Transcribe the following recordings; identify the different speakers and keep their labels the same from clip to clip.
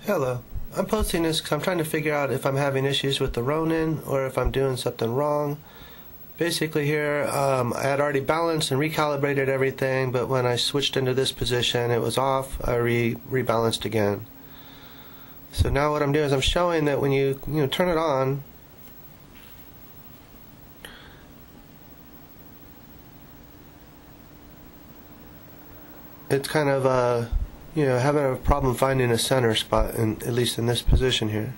Speaker 1: Hello. I'm posting this because I'm trying to figure out if I'm having issues with the Ronin or if I'm doing something wrong. Basically here, I had already balanced and recalibrated everything, but when I switched into this position it was off. I rebalanced again. So now what I'm doing is I'm showing that when you turn it on, it's kind of having a problem finding a center spot, at least in this position here.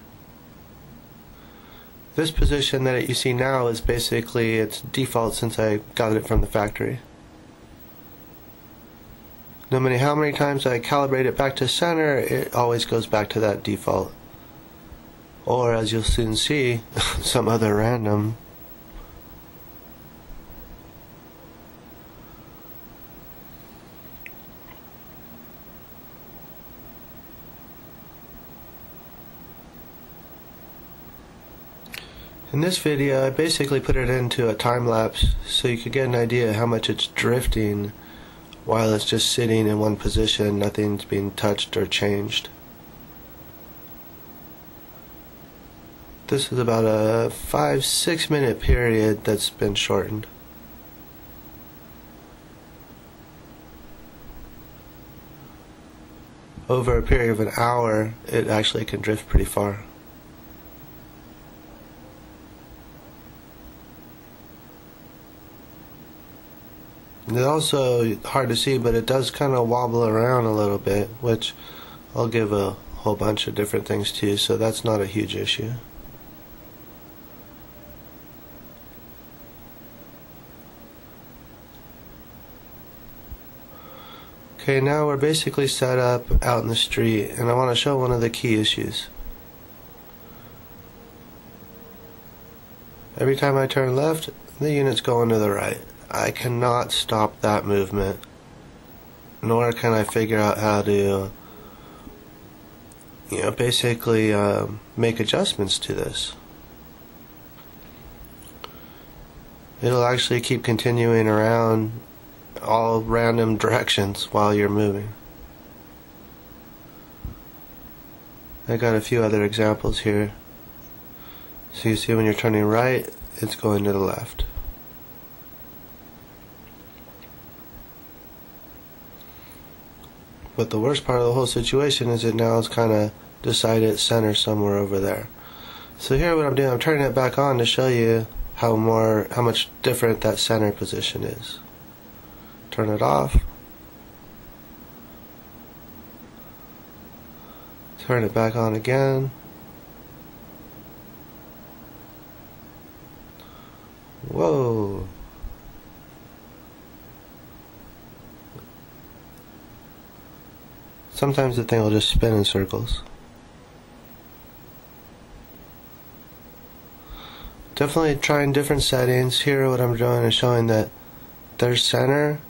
Speaker 1: This position that you see now is basically its default since I got it from the factory. No matter how many times I calibrate it back to center, it always goes back to that default. Or, as you'll soon see, some other random. In this video, I basically put it into a time lapse so you could get an idea how much it's drifting while it's just sitting in one position, nothing's being touched or changed. This is about a 5-6 minute period that's been shortened. Over a period of an hour, it actually can drift pretty far. It's also hard to see, but it does kind of wobble around a little bit, which I'll give a whole bunch of different things to, so that's not a huge issue. Okay, now we're basically set up out in the street, and I want to show one of the key issues. Every time I turn left, the unit's going to the right. I cannot stop that movement, nor can I figure out how to basically make adjustments to this. It'll actually keep continuing around all random directions while you're moving. I got a few other examples here. So you see when you're turning right, it's going to the left. But the worst part of the whole situation is it now it's kind of decided center somewhere over there. So here what I'm doing, I'm turning it back on to show you how much different that center position is. Turn it off. Turn it back on again. Whoa. Sometimes the thing will just spin in circles. Definitely trying different settings. Here what I'm doing is showing that there's center,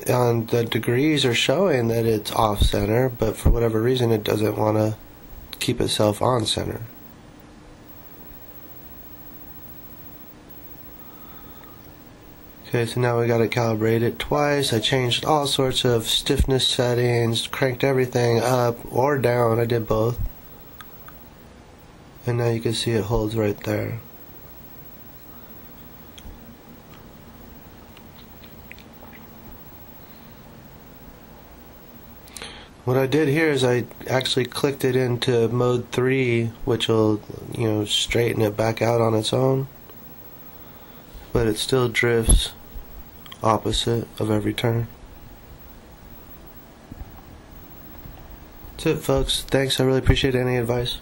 Speaker 1: and the degrees are showing that it's off center, but for whatever reason it doesn't want to keep itself on center. Okay, so now we got to calibrate it twice. I changed all sorts of stiffness settings, cranked everything up or down. I did both. And now you can see it holds right there. What I did here is I actually clicked it into mode 3, which will, straighten it back out on its own. But it still drifts opposite of every turn. That's it, folks. Thanks. I really appreciate any advice.